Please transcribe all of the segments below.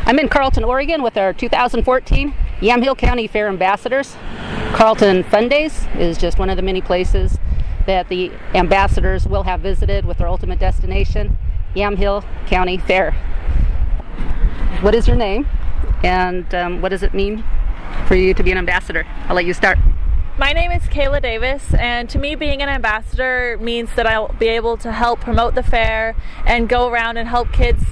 I'm in Carlton, Oregon with our 2014 Yamhill County Fair ambassadors. Carlton Fun Days is just one of the many places that the ambassadors will have visited with their ultimate destination, Yamhill County Fair. What is your name, and what does it mean for you to be an ambassador? I'll let you start. My name is Kayla Davis, and to me being an ambassador means that I'll be able to help promote the fair and go around and help kids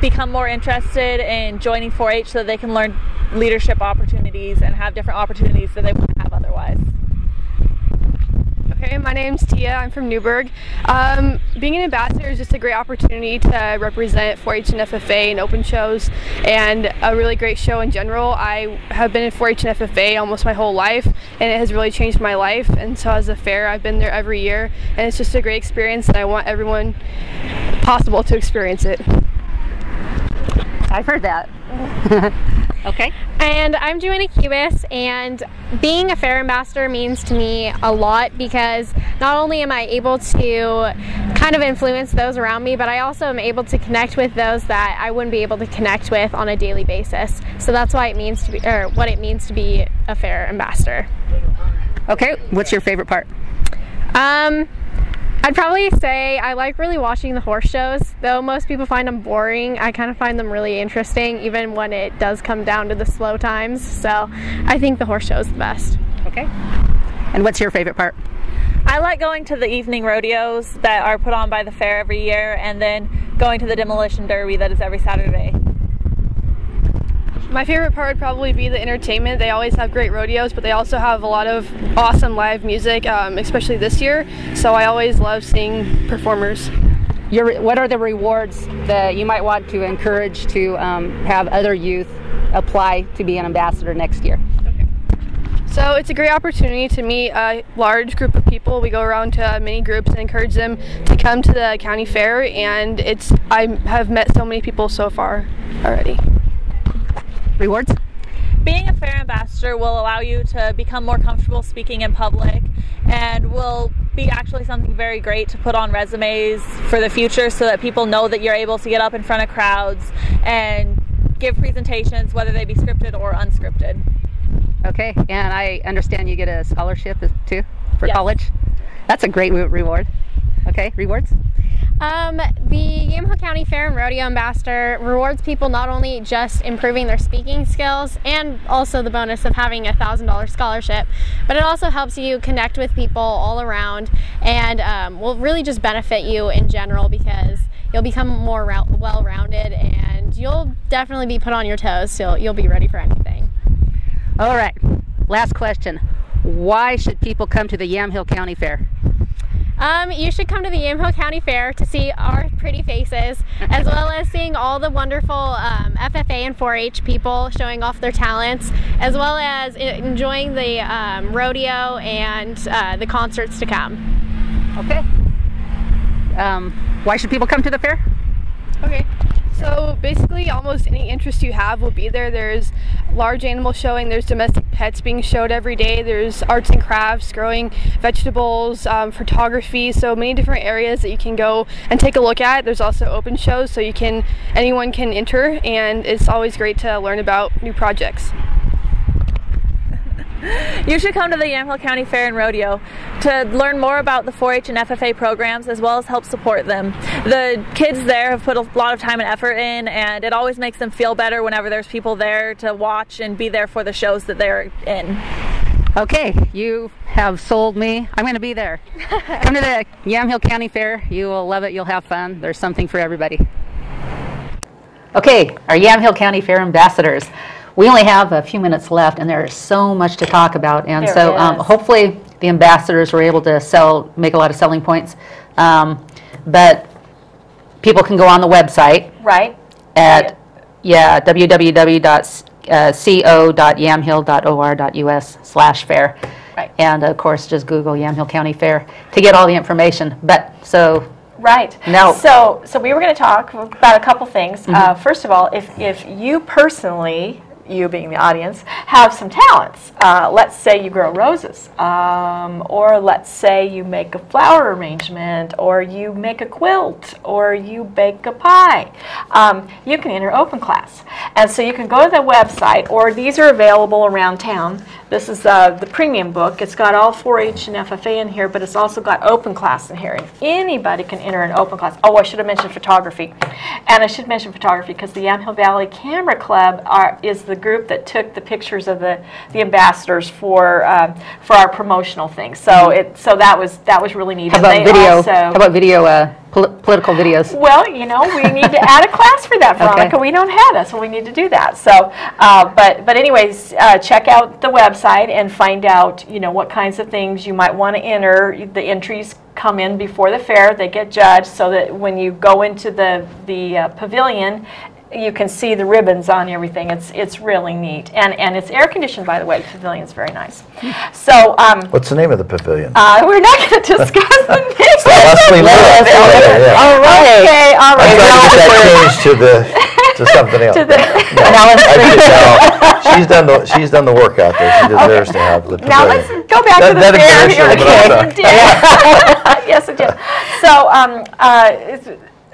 become more interested in joining 4-H so that they can learn leadership opportunities and have different opportunities that they wouldn't have otherwise. Okay, my name's Tia. I'm from Newburgh. Being an ambassador is just a great opportunity to represent 4-H and FFA in open shows, and a really great show in general. I have been in 4-H and FFA almost my whole life, and it has really changed my life. And so as a fair, I've been there every year, and it's just a great experience, and I want everyone possible to experience it. I've heard that. Okay. And I'm Joanna Cubis, and being a fair ambassador means to me a lot because not only am I able to kind of influence those around me, but I also am able to connect with those that I wouldn't be able to connect with on a daily basis. So that's why it means to be, or what it means to be a fair ambassador. Okay, what's your favorite part? I'd probably say I like really watching the horse shows. Though most people find them boring, I kind of find them really interesting, even when it does come down to the slow times. So I think the horse show is the best. Okay. And what's your favorite part? I like going to the evening rodeos that are put on by the fair every year, and then going to the demolition derby that is every Saturday. My favorite part would probably be the entertainment. They always have great rodeos, but they also have a lot of awesome live music, especially this year. So I always love seeing performers. What are the rewards that you might want to encourage to have other youth apply to be an ambassador next year? Okay. So it's a great opportunity to meet a large group of people. We go around to many groups and encourage them to come to the county fair, and I have met so many people so far already. Rewards? Being a fair ambassador will allow you to become more comfortable speaking in public, and will be actually something very great to put on resumes for the future so that people know that you're able to get up in front of crowds and give presentations, whether they be scripted or unscripted. Okay, and I understand you get a scholarship too for Yes. college. That's a great reward. Okay, rewards? The Yamhill County Fair and Rodeo Ambassador rewards people not only just improving their speaking skills and also the bonus of having a $1,000 scholarship, but it also helps you connect with people all around, and will really just benefit you in general because you'll become more well-rounded, and you'll definitely be put on your toes, so you'll be ready for anything. All right, last question. Why should people come to the Yamhill County Fair? You should come to the Yamhill County Fair to see our pretty faces, as well as seeing all the wonderful FFA and 4-H people showing off their talents, as well as enjoying the rodeo and the concerts to come. Okay. Why should people come to the fair? Okay. So basically almost any interest you have will be there. There's large animal showing, there's domestic pets being showed every day, there's arts and crafts, growing vegetables, photography, so many different areas that you can go and take a look at. There's also open shows, so anyone can enter, and it's always great to learn about new projects. You should come to the Yamhill County Fair and Rodeo to learn more about the 4-H and FFA programs, as well as help support them. The kids there have put a lot of time and effort in, and it always makes them feel better whenever there's people there to watch and be there for the shows that they're in. Okay, you have sold me. I'm going to be there. Come to the Yamhill County Fair. You will love it. You'll have fun. There's something for everybody. Okay, our Yamhill County Fair ambassadors. We only have a few minutes left, and there's so much to talk about, and so hopefully the ambassadors were able to make a lot of selling points. But people can go on the website, right? At www.co.yamhill.or.us/fair, right? And of course, just Google Yamhill County Fair to get all the information. Right. No. So we were going to talk about a couple things. First of all, if you personally you being the audience, have some talents. Let's say you grow roses, or let's say you make a flower arrangement, or you make a quilt, or you bake a pie. You can enter open class. And so you can go to the website, or these are available around town. This is the premium book. It's got all 4-H and FFA in here, but it's also got open class in here. And anybody can enter an open class. Oh, I should have mentioned photography. And I should mention photography because the Yamhill Valley Camera Club is the group that took the pictures of the ambassadors for our promotional thing. So so that was really neat. How about video? How about video? Political videos. Well, you know, we need to add a class for that, Veronica. Okay. We don't have that, so we need to do that. So, but anyways, check out the website and find out, you know, what kinds of things you might want to enter. The entries come in before the fair; they get judged, so that when you go into the pavilion, you can see the ribbons on everything. It's really neat, and it's air conditioned, by the way. The pavilion's very nice. So, what's the name of the pavilion? we're not going to discuss the name. All right. Okay, all right. I'm trying to get that changed to something else. She's done the work out there. She deserves to have the pavilion. Now let's go back to the fair here. Yes, it did.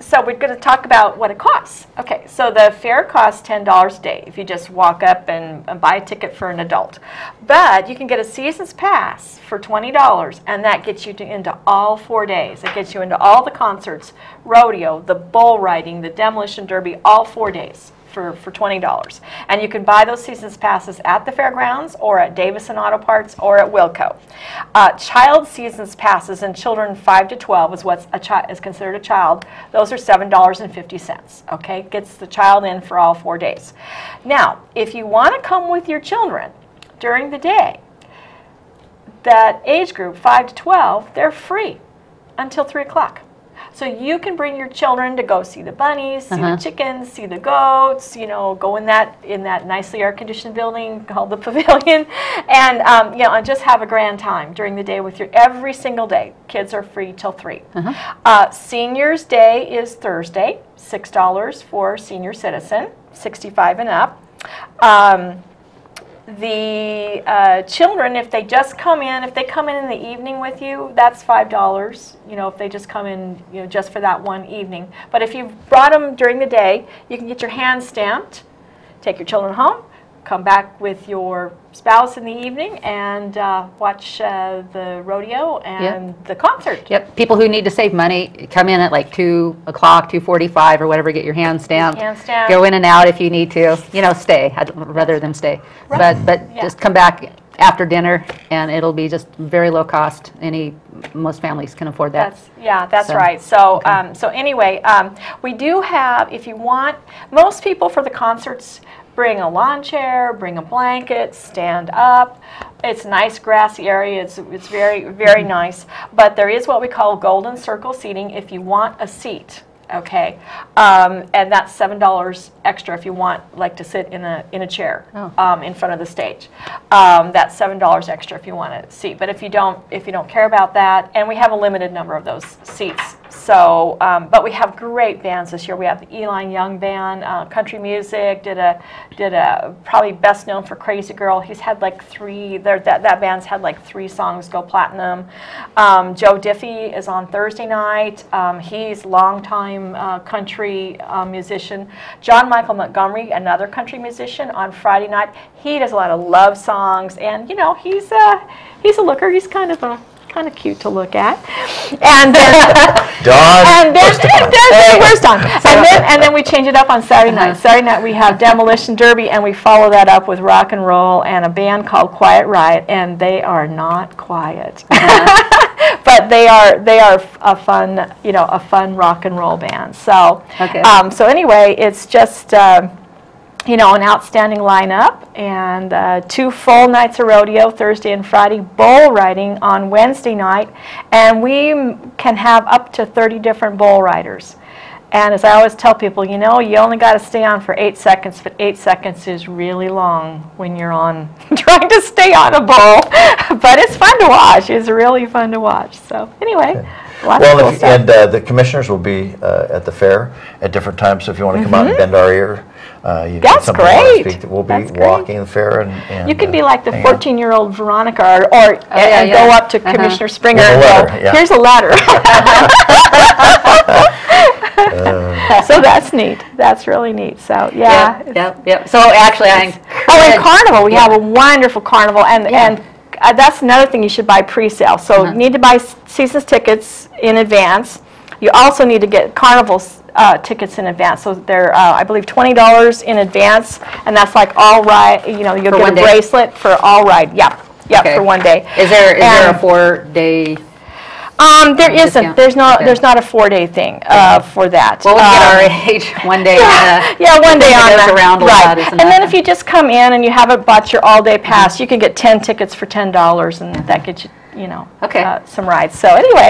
So we're going to talk about what it costs. Okay, so the fair costs $10 a day if you just walk up and buy a ticket for an adult. But you can get a season's pass for $20, and that gets you into all 4 days. It gets you into all the concerts, rodeo, the bull riding, the demolition derby, all 4 days. For $20. And you can buy those season's passes at the fairgrounds or at Davison Auto Parts or at Wilco. Child season's passes and children 5 to 12 is what is considered a child. Those are $7.50. Okay, gets the child in for all 4 days. Now, if you want to come with your children during the day, that age group 5 to 12, they're free until 3 o'clock. So you can bring your children to go see the bunnies, see the chickens, see the goats, you know, go in that nicely air-conditioned building called the pavilion, and you know, and just have a grand time during the day with every single day. Kids are free till 3. Seniors Day is Thursday, $6 for senior citizen, 65 and up. The children, if they just come in, if they come in the evening with you, that's $5, you know, if they just come in, you know, just for that one evening. But if you've brought them during the day, you can get your hand stamped, take your children home, come back with your spouse in the evening, and watch the rodeo and the concert. Yep. People who need to save money come in at like 2 o'clock, 2:45 or whatever. Get your hand stamped. Go in and out if you need to. You know, stay. I'd rather them stay. Right. But just come back after dinner, and it'll be just very low cost. Most families can afford that. That's right. So so anyway, we do have, if you want, most people for the concerts bring a lawn chair, bring a blanket, stand up. It's a nice grassy area. It's very, very nice. But there is what we call golden circle seating if you want a seat. Okay, and that's $7 extra if you want, like, to sit in a chair in front of the stage. That's $7 extra if you want a seat. But if you don't care about that, and we have a limited number of those seats. So, but we have great bands this year. We have the Eli Young Band, country music. Did a probably best known for Crazy Girl. He's had like 3. That band's had like 3 songs go platinum. Joe Diffie is on Thursday night. He's longtime country musician. John Michael Montgomery, another country musician, on Friday night. He does a lot of love songs, and you know, he's a looker. He's kind of cute to look at. And then where's Don? And then we change it up on Saturday night. Saturday night we have Demolition Derby, and we follow that up with rock and roll and a band called Quiet Riot, and they are not quiet. But they are a fun rock and roll band. So so anyway, it's just you know, an outstanding lineup, and 2 full nights of rodeo, Thursday and Friday, bull riding on Wednesday night, and we can have up to 30 different bull riders. And as I always tell people, you know, you only got to stay on for 8 seconds, but 8 seconds is really long when you're on trying to stay on a bull. But it's fun to watch. It's really fun to watch. So anyway. Lots of cool stuff. And the commissioners will be at the fair at different times, so if you want to come out and bend our ear, you That's something you wanna great. speak, we'll be That's great. walking the fair and You could be like the hang out. 14-year-old Veronica, and go up to Commissioner Springer With a and letter, go, yeah. here's a letter. So that's neat. That's really neat. So yeah. Yep. So actually, I And carnival, we have a wonderful carnival, and that's another thing you should buy pre-sale. So you need to buy season's tickets in advance. You also need to get carnival tickets in advance. So they're, I believe, $20 in advance, and that's like all ride. You know, you'll get a bracelet for all ride. Yep, for one day. Is there a 4-day? There isn't. discount? There's not a 4-day thing for that. Well, we get our age one day. One day on goes that. around a Right. lot, isn't And then it? if you just come in and you haven't bought your all-day pass, you can get 10 tickets for $10, and that gets you, some rides. So anyway.